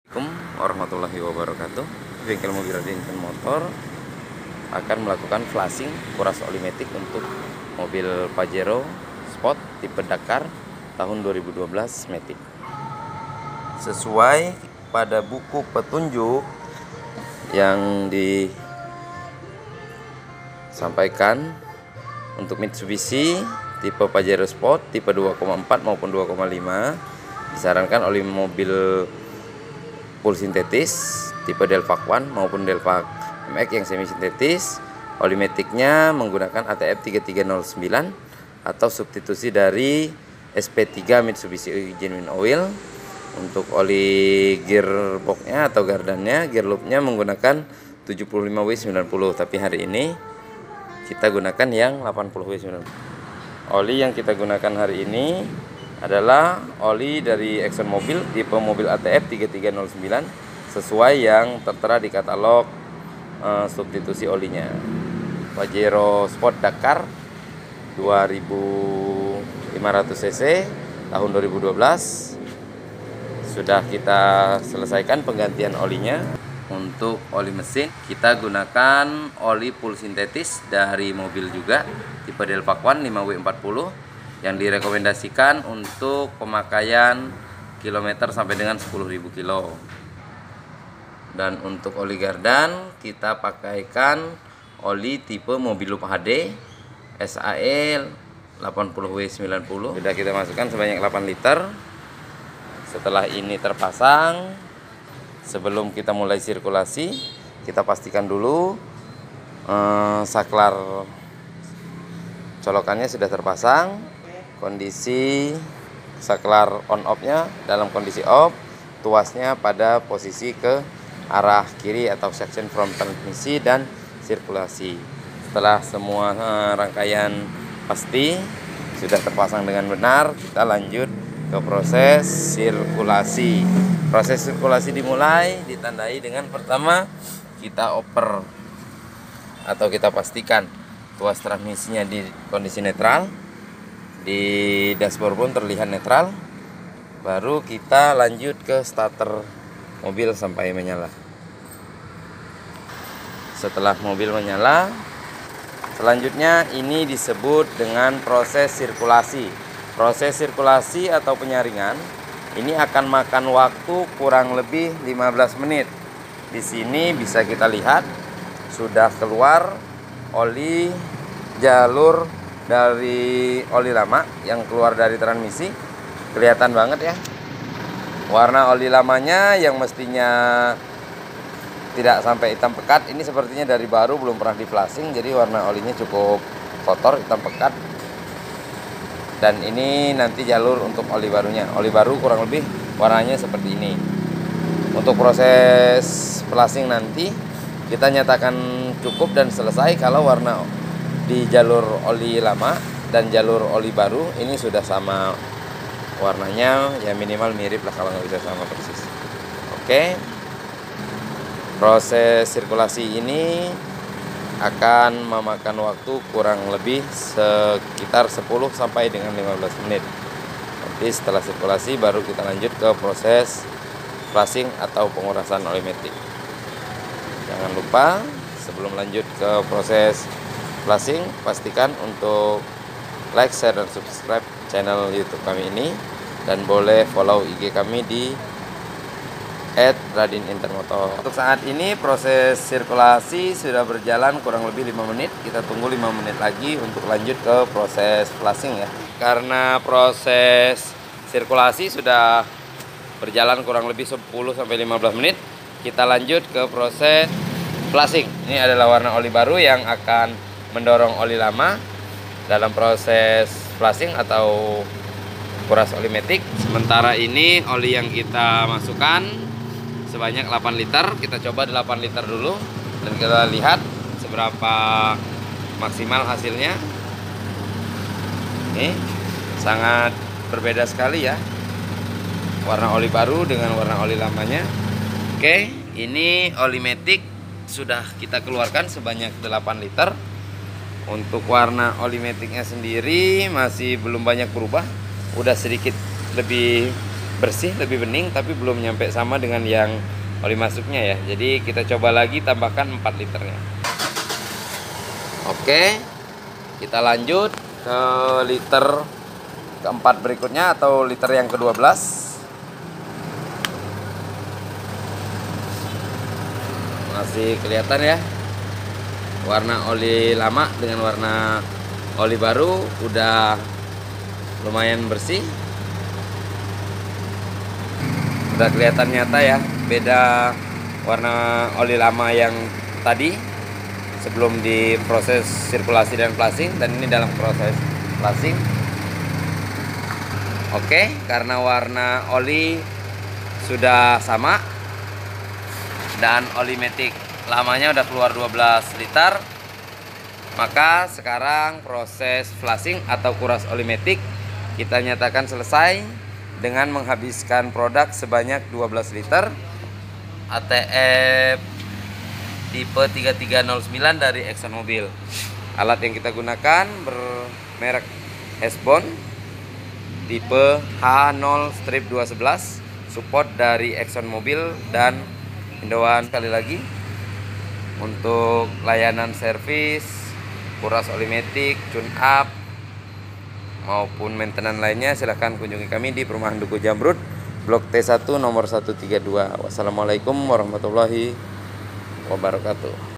Assalamualaikum warahmatullahi wabarakatuh. Bengkel Mobil Radinson Motor akan melakukan flashing kuras oli matic untuk mobil Pajero Sport tipe Dakar tahun 2012 matic. Sesuai pada buku petunjuk yang disampaikan untuk Mitsubishi tipe Pajero Sport tipe 2,4 maupun 2,5, disarankan oli mobil full sintetis tipe Delvac One maupun Delvac MX yang semi sintetis. Oli maticnya menggunakan ATF 3309 atau substitusi dari SP3 Mitsubishi Genuine Oil. Untuk oli gearboxnya atau gardannya, gear loopnya menggunakan 75W90, tapi hari ini kita gunakan yang 80W90. Oli yang kita gunakan hari ini adalah oli dari ExxonMobil tipe mobil ATF 3309 sesuai yang tertera di katalog substitusi olinya. Pajero Sport Dakar 2500 cc tahun 2012 sudah kita selesaikan penggantian olinya. Untuk oli mesin kita gunakan oli full sintetis dari mobil juga tipe Delvac One 5W40 yang direkomendasikan untuk pemakaian kilometer sampai dengan 10.000 kilo. Dan untuk oli gardan kita pakaikan oli tipe mobil loop HD SAE 80W90. Sudah kita masukkan sebanyak 8 liter. Setelah ini terpasang, sebelum kita mulai sirkulasi, kita pastikan dulu saklar colokannya sudah terpasang. Kondisi saklar on off-nya dalam kondisi off, tuasnya pada posisi ke arah kiri atau section from transmisi dan sirkulasi. Setelah semua rangkaian pasti sudah terpasang dengan benar, kita lanjut ke proses sirkulasi. Proses sirkulasi dimulai ditandai dengan pertama kita oper atau kita pastikan tuas transmisinya di kondisi netral, di dashboard pun terlihat netral. Baru kita lanjut ke starter mobil sampai menyala. Setelah mobil menyala, selanjutnya ini disebut dengan proses sirkulasi. Proses sirkulasi atau penyaringan ini akan makan waktu kurang lebih 15 menit. Di sini bisa kita lihat sudah keluar oli jalur dari oli lama yang keluar dari transmisi. Kelihatan banget ya. Warna oli lamanya yang mestinya tidak sampai hitam pekat, ini sepertinya dari baru, belum pernah di flashing, jadi warna olinya cukup kotor, hitam pekat. Dan ini nanti jalur untuk oli barunya. Oli baru kurang lebih warnanya seperti ini. Untuk proses flashing nanti kita nyatakan cukup dan selesai kalau warna di jalur oli lama dan jalur oli baru ini sudah sama warnanya, ya minimal mirip lah kalau nggak bisa sama persis. Oke, proses sirkulasi ini akan memakan waktu kurang lebih sekitar 10 sampai dengan 15 menit. Nanti setelah sirkulasi baru kita lanjut ke proses flashing atau pengurasan oli matic. Jangan lupa sebelum lanjut ke proses flashing, pastikan untuk like, share, dan subscribe channel YouTube kami ini, dan boleh follow IG kami di @radinsintermotor. Untuk saat ini proses sirkulasi sudah berjalan kurang lebih 5 menit. Kita tunggu 5 menit lagi untuk lanjut ke proses flashing ya. Karena proses sirkulasi sudah berjalan kurang lebih 10 sampai 15 menit, kita lanjut ke proses flashing. Ini adalah warna oli baru yang akan mendorong oli lama dalam proses flashing atau kuras oli matic. Sementara ini oli yang kita masukkan sebanyak 8 liter. Kita coba 8 liter dulu dan kita lihat seberapa maksimal hasilnya. Ini sangat berbeda sekali ya, warna oli baru dengan warna oli lamanya. Oke, ini oli matic sudah kita keluarkan sebanyak 8 liter. Untuk warna oli maticnya sendiri masih belum banyak berubah, udah sedikit lebih bersih, lebih bening, tapi belum nyampe sama dengan yang oli masuknya ya. Jadi kita coba lagi tambahkan 4 liternya. Oke, kita lanjut ke liter keempat berikutnya atau liter yang ke-12. Masih kelihatan ya warna oli lama dengan warna oli baru, udah lumayan bersih, udah kelihatan nyata ya beda warna oli lama yang tadi sebelum diproses sirkulasi dan flushing, dan ini dalam proses flushing. Oke, karena warna oli sudah sama dan oli matic lamanya udah keluar 12 liter, maka sekarang proses flushing atau kuras oli matic kita nyatakan selesai dengan menghabiskan produk sebanyak 12 liter ATF tipe 3309 dari ExxonMobil. Alat yang kita gunakan bermerek Hesbon tipe H0-211, support dari ExxonMobil dan Indowan. Sekali lagi, untuk layanan servis, kuras oli matic, tune up, maupun maintenance lainnya, silahkan kunjungi kami di Perumahan Duku Jamrut, Blok T1 nomor 132. Wassalamualaikum warahmatullahi wabarakatuh.